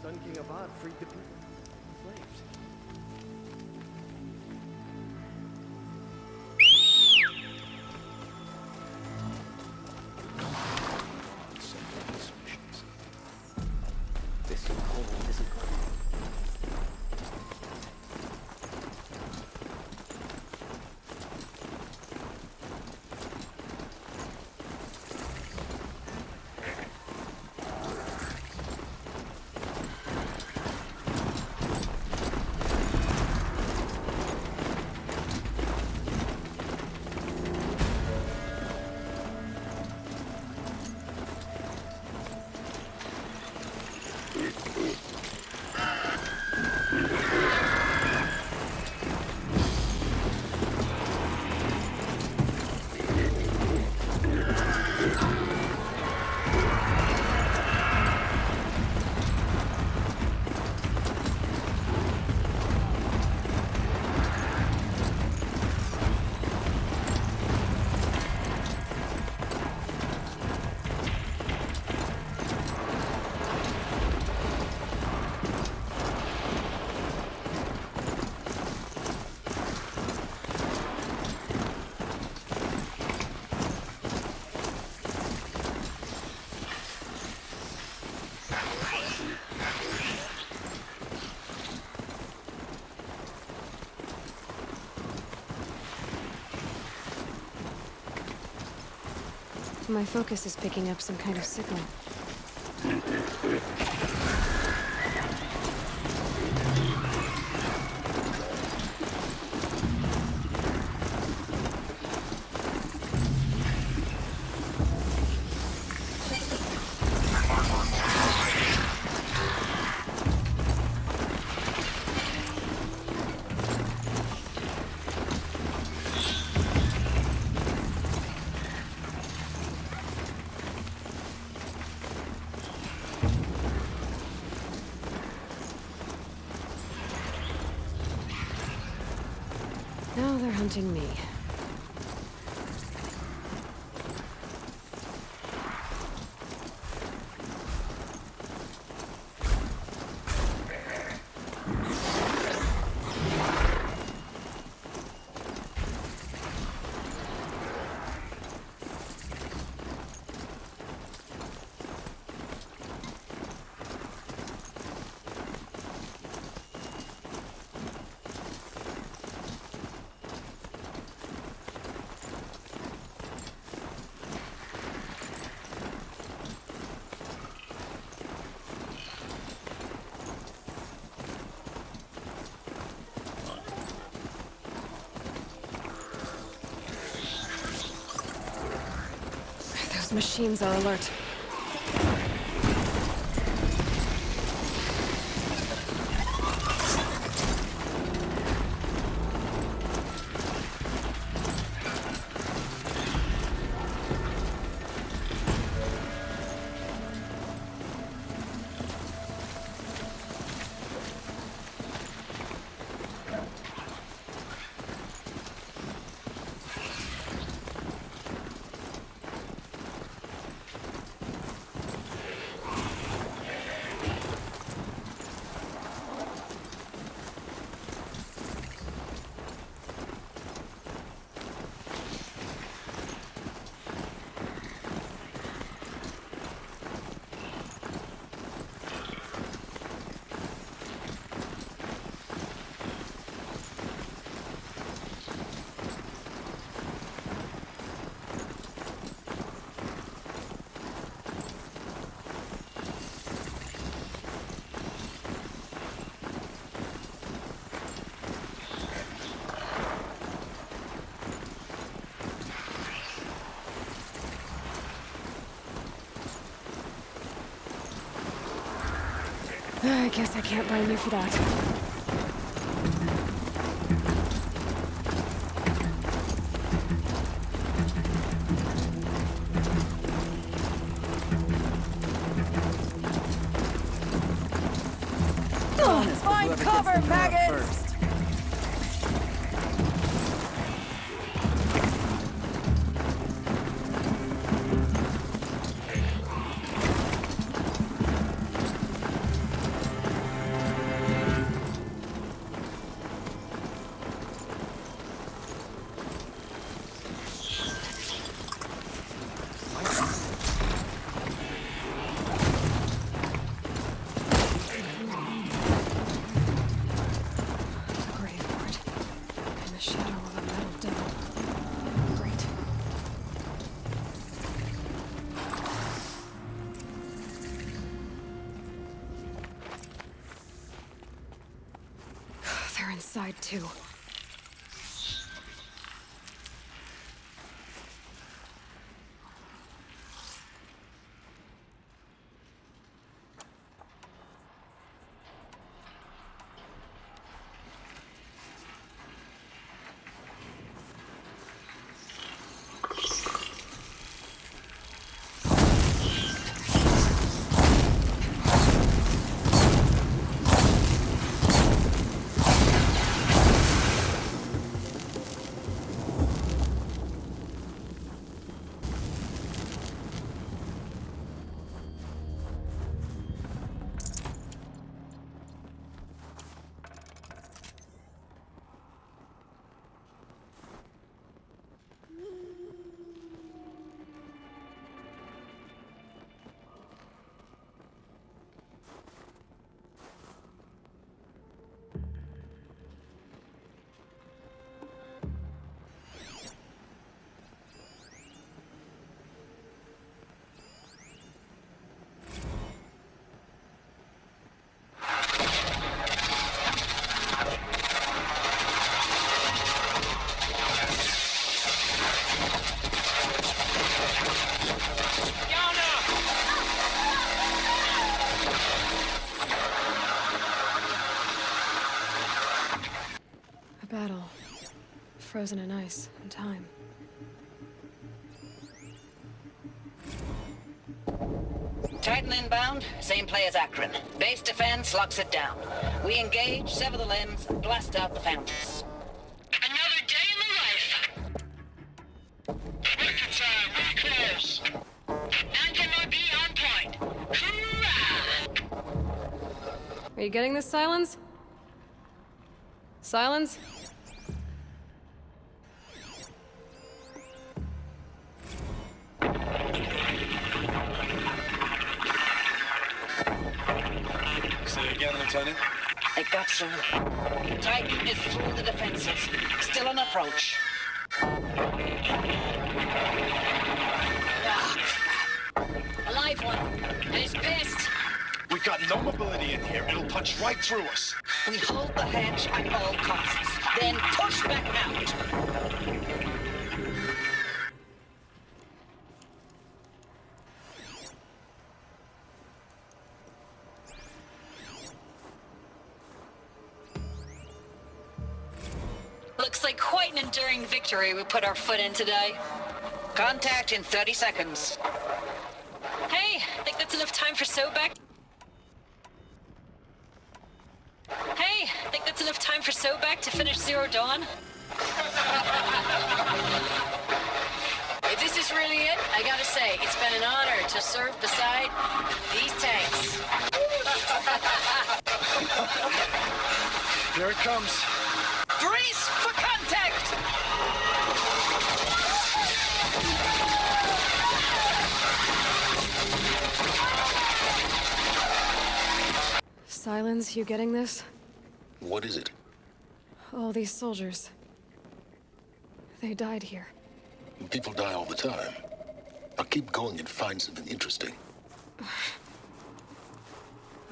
Sun King Abad freed the people. Slaves. This hole isn't good. My focus is picking up some kind of signal. Now they're hunting me. Those machines are alert. I guess I can't blame you for that. Find cover, maggots! inside too. A battle. Frozen in ice and time. Titan inbound, same play as Akron. Base defense locks it down. We engage, sever the limbs, blast out the fountains. Another day in the life. Record time, very close. Anti-MOB on point. Hoorah! Are you getting this, Silence? Silence? Say again, Lieutenant. It got through. Titan is through the defenses. Still an approach. Ah, crap. A live one. And he's pissed. We've got no mobility in here. It'll punch right through us. We hold the hedge at all costs. Then push back out. Looks like quite an enduring victory we put our foot in today. Contact in 30 seconds. Hey, think that's enough time for Sobek? Hey, think that's enough time for Sobek to finish Zero Dawn? If this is really it, I gotta say, it's been an honor to serve beside these tanks. Here it comes. Brace for contact! Silence, you getting this? What is it? All these soldiers. They died here. People die all the time. Now keep going and find something interesting.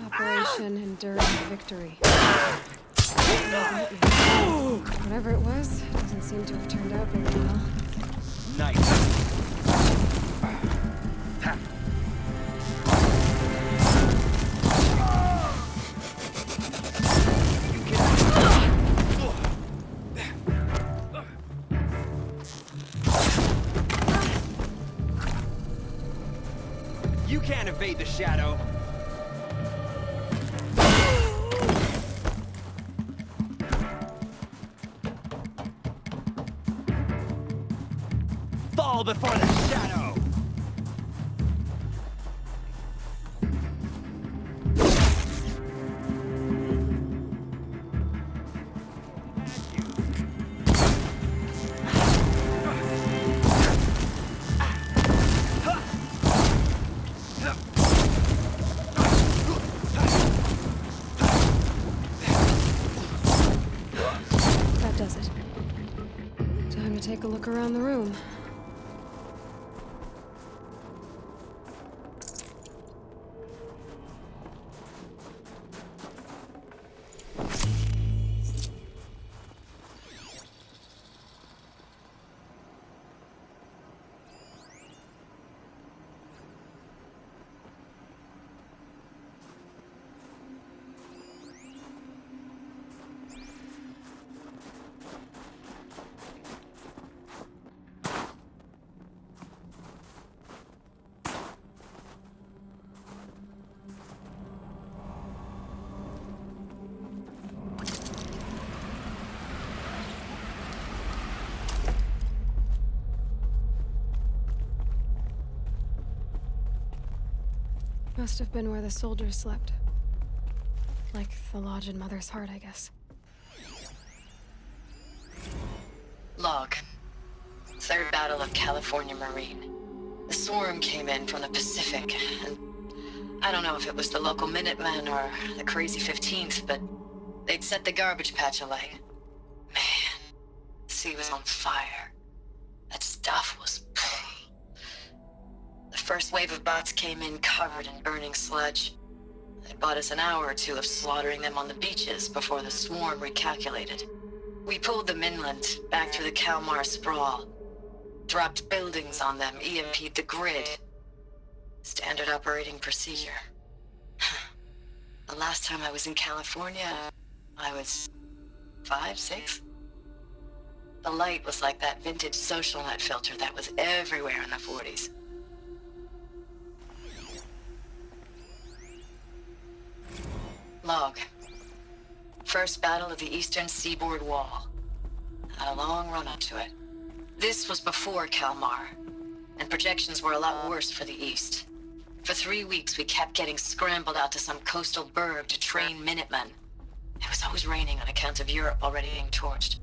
Operation Enduring Victory. Whatever it was, doesn't seem to have turned out very well. You can't evade the shadow. Fall before the shadow. That does it. Time to take a look around the room. Must have been where the soldiers slept. Like the lodge in Mother's Heart, I guess. Log. Third Battle of California Marine. The swarm came in from the Pacific, and I don't know if it was the local Minutemen or the crazy 15th, but they'd set the garbage patch alight. Man, the sea was on fire. That stuff was... The first wave of bots came in covered in burning sludge. They bought us an hour or two of slaughtering them on the beaches before the swarm recalculated. We pulled them inland, back through the Kalmar sprawl. Dropped buildings on them, EMP'd the grid. Standard operating procedure. The last time I was in California, I was 5, 6? The light was like that vintage social net filter that was everywhere in the 40s. Log. First battle of the eastern seaboard wall. Had a long run up to it. This was before Kalmar, and projections were a lot worse for the east. For 3 weeks, we kept getting scrambled out to some coastal burg to train Minutemen. It was always raining on account of Europe already being torched.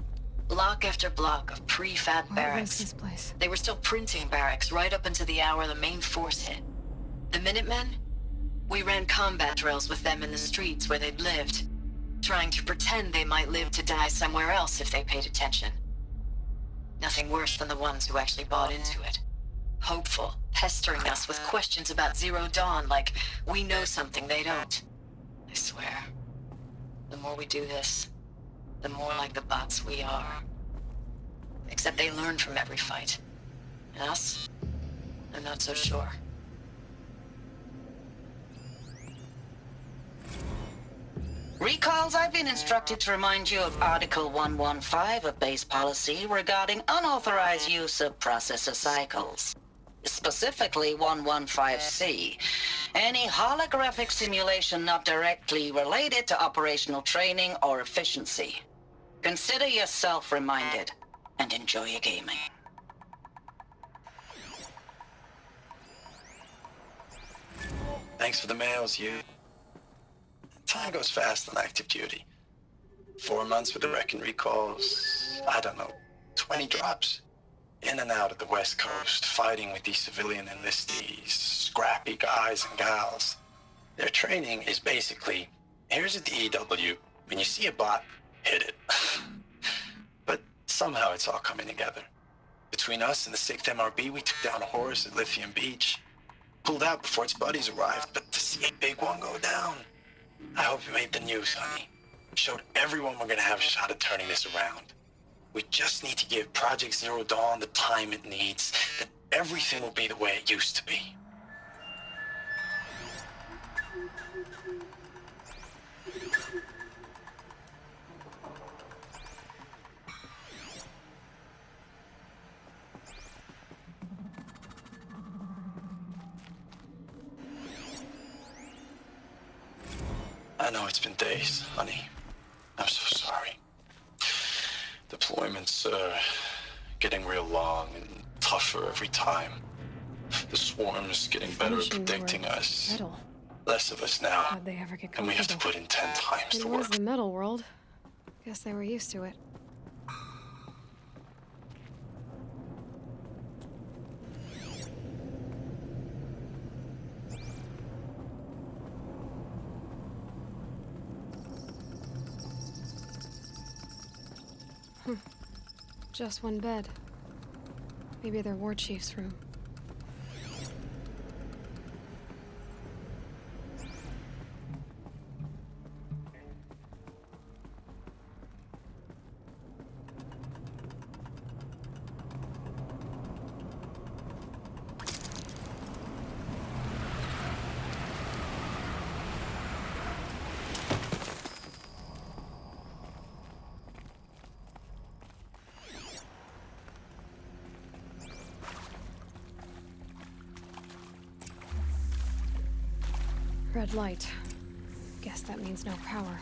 Block after block of prefab What barracks. was this place? They were still printing barracks right up until the hour the main force hit. The Minutemen? We ran combat drills with them in the streets where they'd lived, trying to pretend they might live to die somewhere else if they paid attention. Nothing worse than the ones who actually bought into it. Hopeful, pestering us with questions about Zero Dawn like we know something they don't. I swear, the more we do this, the more like the bots we are. Except they learn from every fight. And us? I'm not so sure. Recalls, I've been instructed to remind you of Article 115 of base policy regarding unauthorized use of processor cycles. Specifically 115C. Any holographic simulation not directly related to operational training or efficiency. Consider yourself reminded and enjoy your gaming. Thanks for the mails, you. Time goes fast on active duty. 4 months with the wrecking recalls, I don't know, 20 drops. In and out of the West Coast, fighting with these civilian enlistees, scrappy guys and gals. Their training is basically, here's a DEW, when you see a bot, hit it. But somehow it's all coming together. Between us and the 6th MRB, we took down a horse at Lithium Beach. Pulled out before its buddies arrived, but to see a big one go down. I hope you made the news, honey. Showed everyone we're gonna have a shot at turning this around. We just need to give Project Zero Dawn the time it needs, then everything will be the way it used to be. I know it's been days, honey. I'm so sorry. Deployments are getting real long and tougher every time. The swarm's getting better at predicting us. Metal. Less of us now, How'd they ever get and we have to comfortable? put in 10 times It the was work. the metal world. Guess they were used to it. Just one bed. Maybe their war chief's room. Red light. Guess that means no power.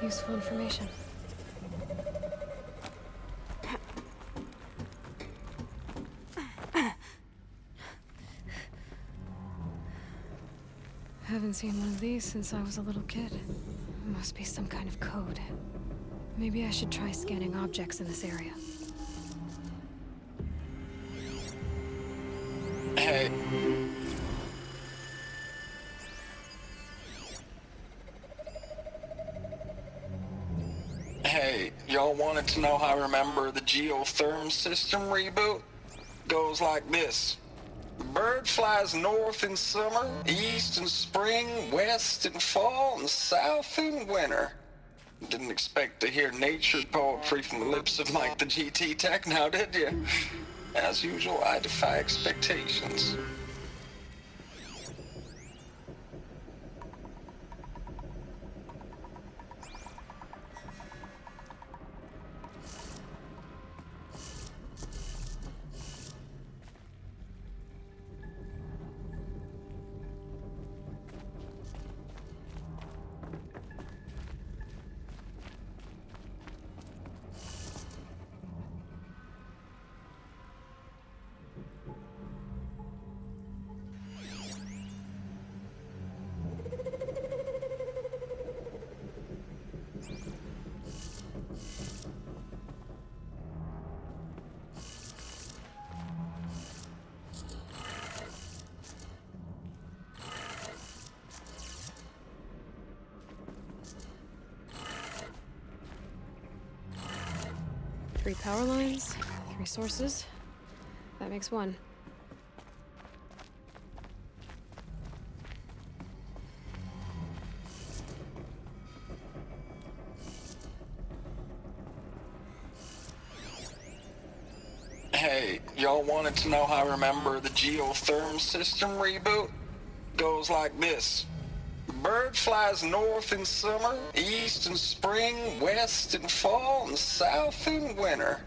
Useful information. Haven't seen one of these since I was a little kid. Must be some kind of code. Maybe I should try scanning objects in this area. Hey. Hey, y'all wanted to know how I remember the geotherm system reboot? Goes like this. Bird flies north in summer, east in spring, west in fall, and south in winter. Didn't expect to hear nature poetry from the lips of Mike the GT Tech now, did you? As usual, I defy expectations. Three power lines, 3 sources. That makes 1. Hey, y'all wanted to know how I remember the geotherm system reboot? Goes like this. Bird flies north in summer, east in spring, west in fall, and south in winter.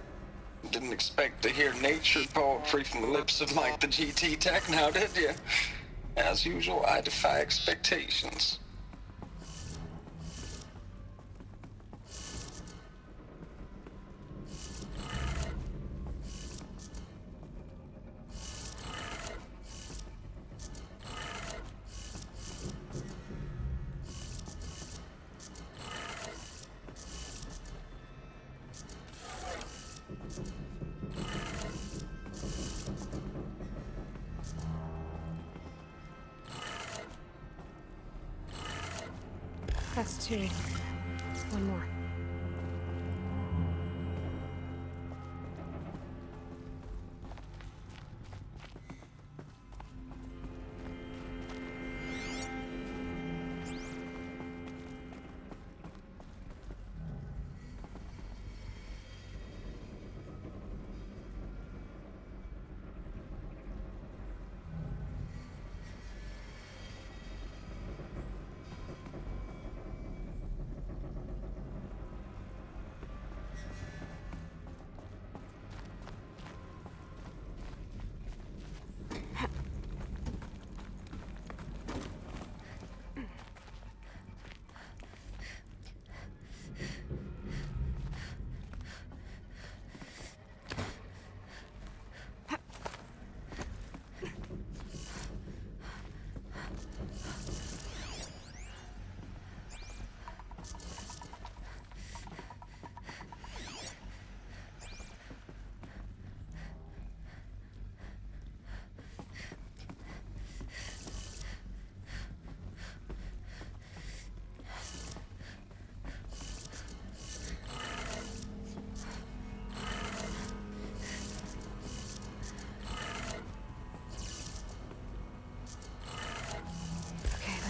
Didn't expect to hear nature poetry from the lips of Mike the GT Tech now, did you? As usual, I defy expectations. That's 2. 1 more.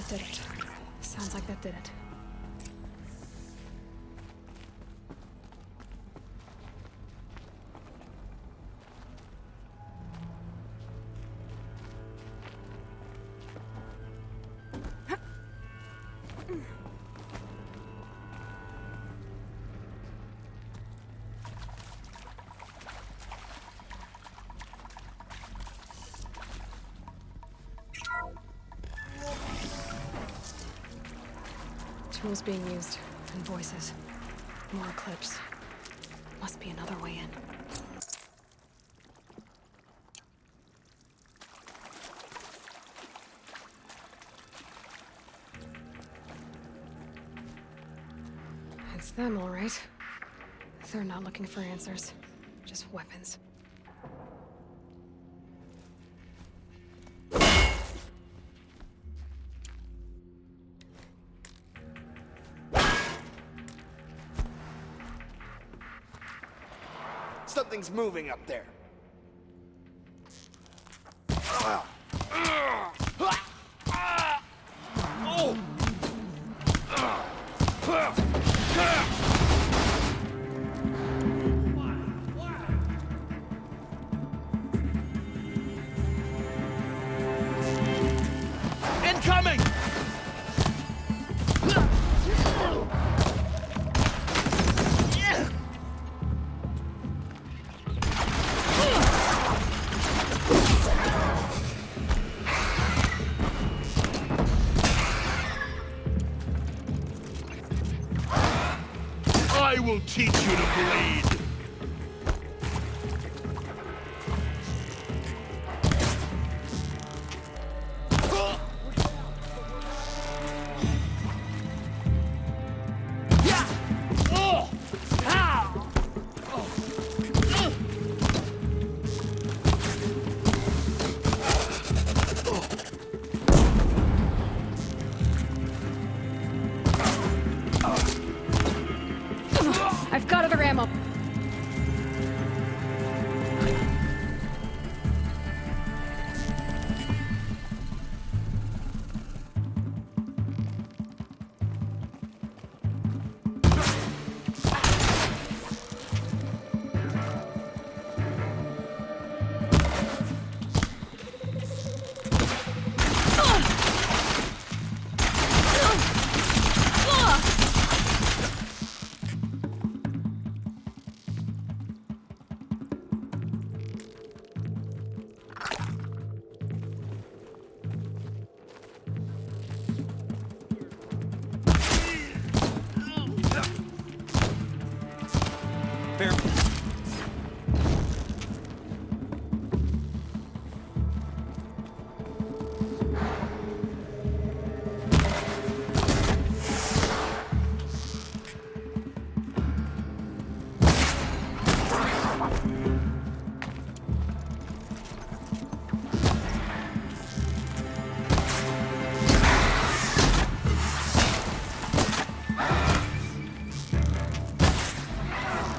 Did it. Sounds like that did it. Tools being used. And voices. More clips. Must be another way in. It's them, all right. They're not looking for answers. Just weapons. Something's moving up there. Incoming! I will teach you to bleed! I've got other ammo. Fair.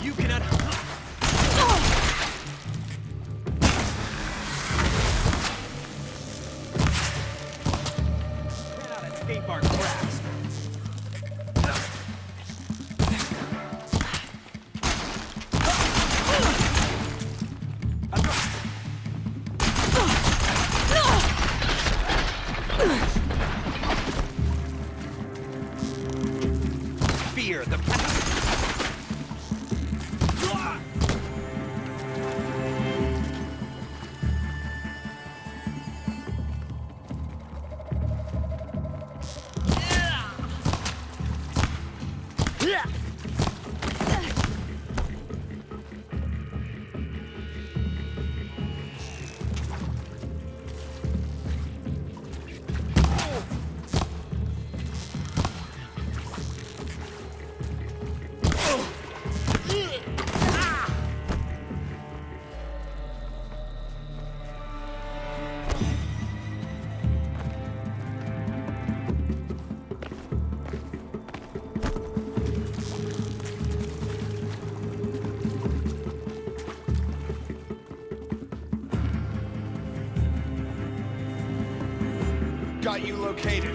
You cannot. Cannot escape our grasp. Fear the got you located.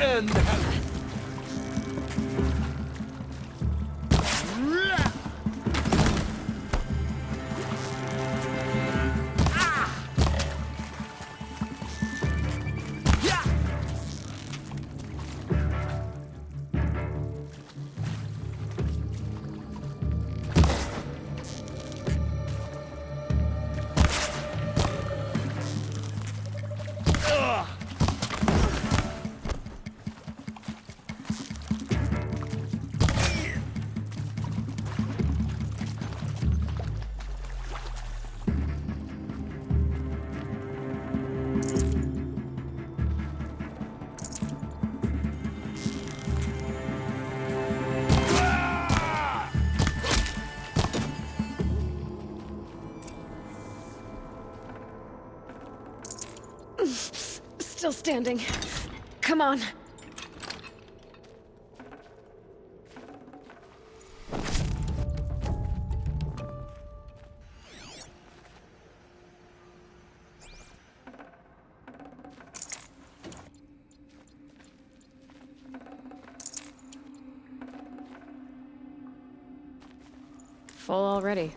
end has... Still standing. Come on. Full already.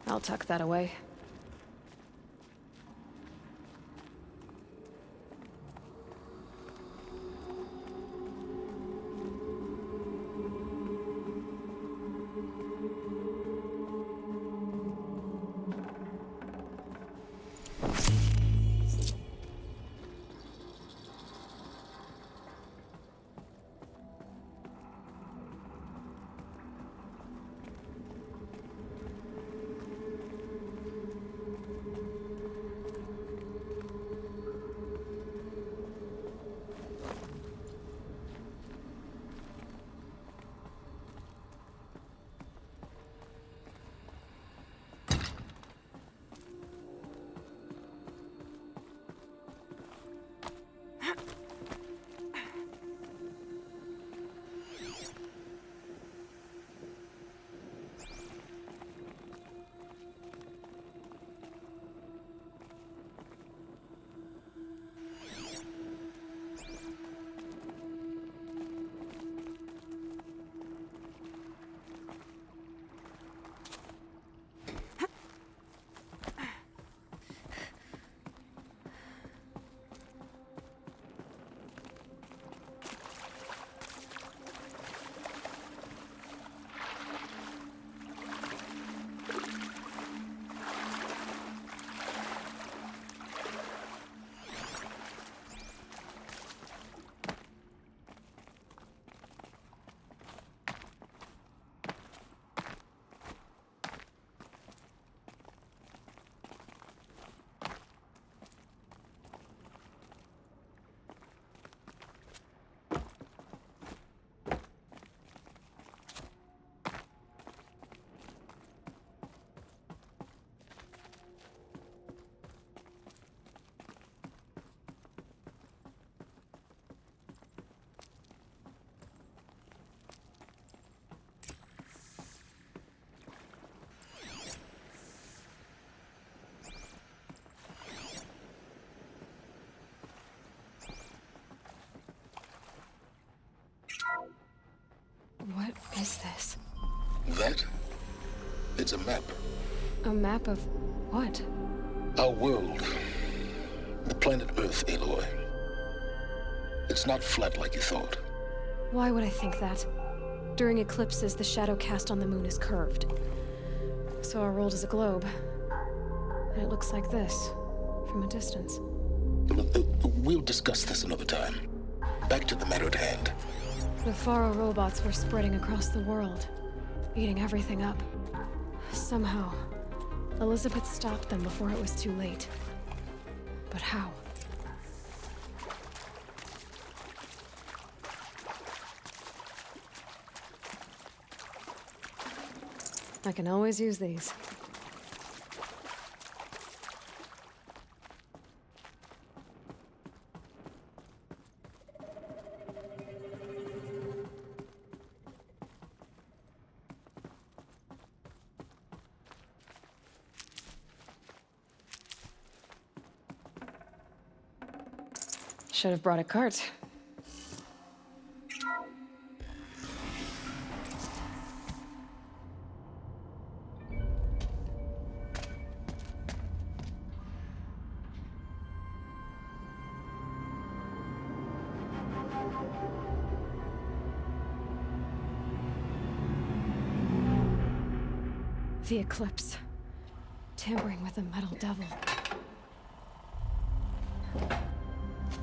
I'll tuck that away. What is this? That? It's a map. A map of what? Our world. The planet Earth, Aloy. It's not flat like you thought. Why would I think that? During eclipses, the shadow cast on the moon is curved. So our world is a globe. And it looks like this, from a distance. We'll discuss this another time. Back to the matter at hand. The Faro robots were spreading across the world, eating everything up. Somehow, Elizabeth stopped them before it was too late. But how? I can always use these. Should have brought a cart. The Eclipse. Tampering with the Metal Devil.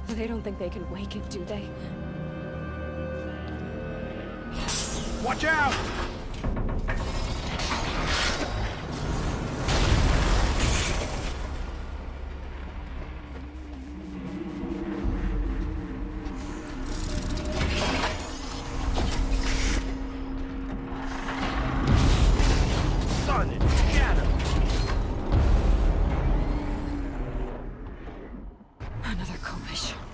They don't think they can wake it, do they? Watch out! Son!